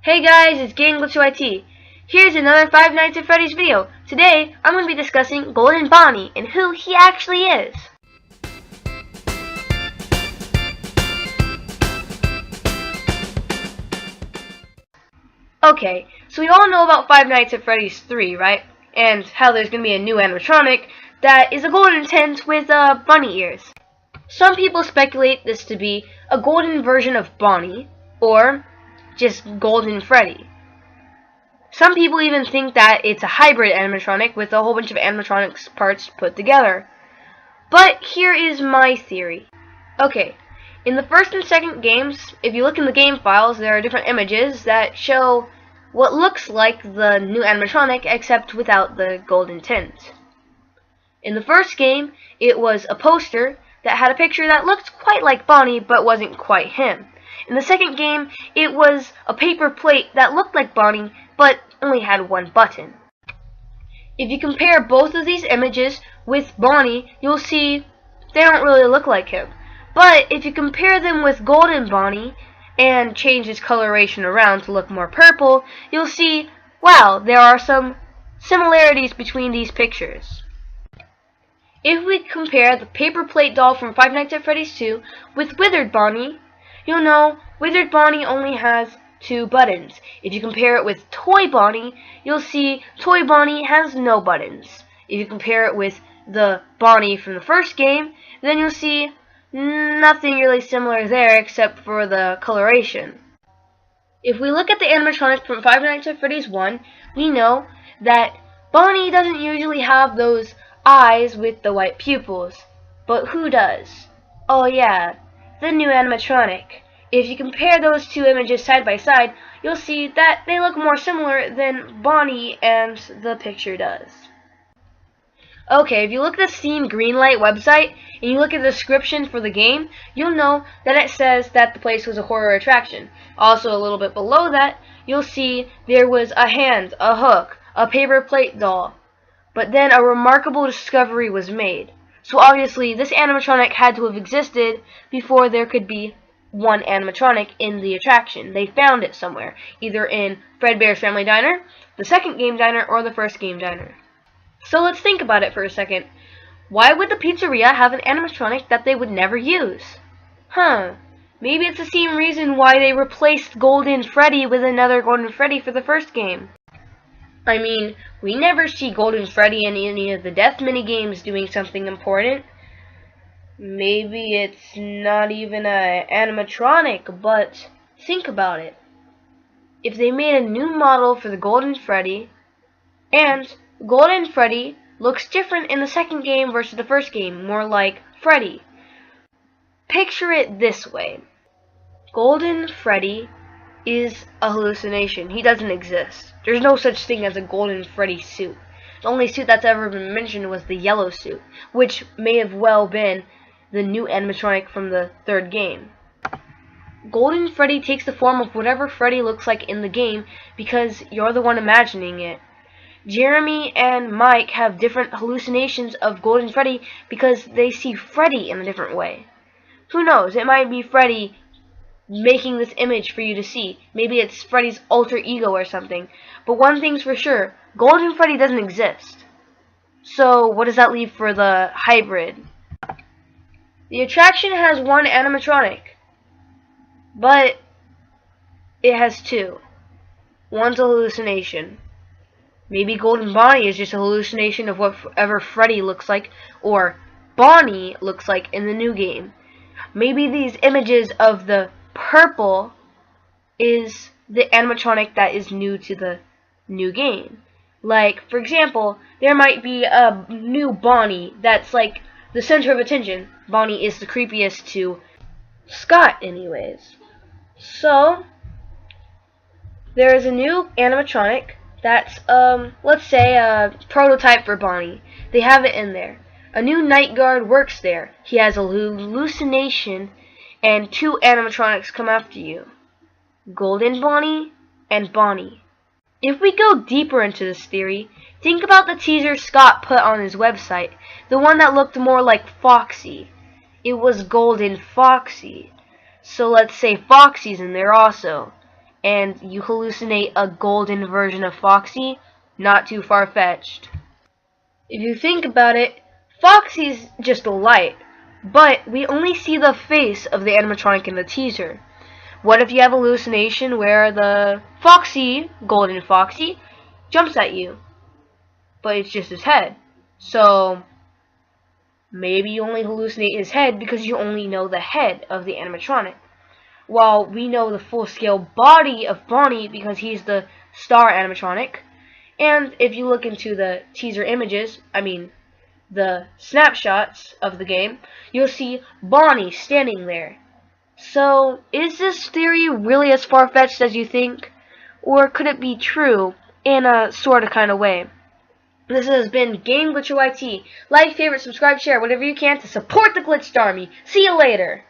Hey guys, it's GameGlitchYT. Here's another Five Nights at Freddy's video. Today, I'm going to be discussing Golden Bonnie and who he actually is. Okay, so we all know about Five Nights at Freddy's 3, right? And how there's going to be a new animatronic that is a golden tent with bunny ears. Some people speculate this to be a golden version of Bonnie, or just Golden Freddy. Some people even think that it's a hybrid animatronic with a whole bunch of animatronics parts put together. But here is my theory. Okay, in the first and second games, if you look in the game files, there are different images that show what looks like the new animatronic except without the golden tint. In the first game, it was a poster that had a picture that looked quite like Bonnie but wasn't quite him. In the second game, it was a paper plate that looked like Bonnie, but only had one button. If you compare both of these images with Bonnie, you'll see they don't really look like him. But if you compare them with Golden Bonnie, and change his coloration around to look more purple, you'll see, wow, there are some similarities between these pictures. If we compare the paper plate doll from Five Nights at Freddy's 2 with Withered Bonnie, you'll know Withered Bonnie only has two buttons. If you compare it with Toy Bonnie, you'll see Toy Bonnie has no buttons. If you compare it with the Bonnie from the first game, then you'll see nothing really similar there except for the coloration. If we look at the animatronic from Five Nights at Freddy's 1, we know that Bonnie doesn't usually have those eyes with the white pupils. But who does? Oh yeah, the new animatronic. If you compare those two images side by side, you'll see that they look more similar than Bonnie and the picture does. Okay, if you look at the Steam Greenlight website and you look at the description for the game, you'll know that it says that the place was a horror attraction. Also, a little bit below that, you'll see there was a hand, a hook, a paper plate doll. But then a remarkable discovery was made. So obviously, this animatronic had to have existed before there could be one animatronic in the attraction. They found it somewhere, either in Fredbear's Family Diner, the second game diner, or the first game diner. So let's think about it for a second. Why would the pizzeria have an animatronic that they would never use? Maybe it's the same reason why they replaced Golden Freddy with another Golden Freddy for the first game. I mean, we never see Golden Freddy in any of the death minigames doing something important. Maybe it's not even an animatronic, but think about it. If they made a new model for the Golden Freddy, and Golden Freddy looks different in the second game versus the first game, more like Freddy. Picture it this way. Golden Freddy is a hallucination. He doesn't exist. There's no such thing as a Golden Freddy suit. The only suit that's ever been mentioned was the yellow suit, which may have well been the new animatronic from the third game. Golden Freddy takes the form of whatever Freddy looks like in the game because you're the one imagining it. Jeremy and Mike have different hallucinations of Golden Freddy because they see Freddy in a different way. Who knows, it might be Freddy making this image for you to see. Maybe it's Freddy's alter ego or something. But one thing's for sure, Golden Freddy doesn't exist. So what does that leave for the hybrid? The attraction has one animatronic, but it has two. One's a hallucination. Maybe Golden Bonnie is just a hallucination of whatever Freddy looks like, or Bonnie looks like in the new game. Maybe these images of the purple is the animatronic that is new to the new game. Like, for example, there might be a new Bonnie that's like the center of attention. Bonnie is the creepiest to Scott anyways. So, there is a new animatronic that's, let's say a prototype for Bonnie. They have it in there. A new night guard works there. He has a hallucination, and two animatronics come after you. Golden Bonnie and Bonnie. If we go deeper into this theory, think about the teaser Scott put on his website. The one that looked more like Foxy. It was Golden Foxy. So let's say Foxy's in there also. and you hallucinate a golden version of Foxy, not too far-fetched. If you think about it, Foxy's just a light, but we only see the face of the animatronic in the teaser. What if you have a hallucination where the Foxy, golden Foxy, jumps at you, but it's just his head? So maybe you only hallucinate his head because you only know the head of the animatronic, while we know the full-scale body of Bonnie because he's the star animatronic. And if you look into the teaser images, the snapshots of the game, you'll see Bonnie standing there. So, is this theory really as far-fetched as you think? Or could it be true in a sorta kinda way? This has been Game Glitcher YT. Like, favorite, subscribe, share, whatever you can to support the Glitched Army. See you later!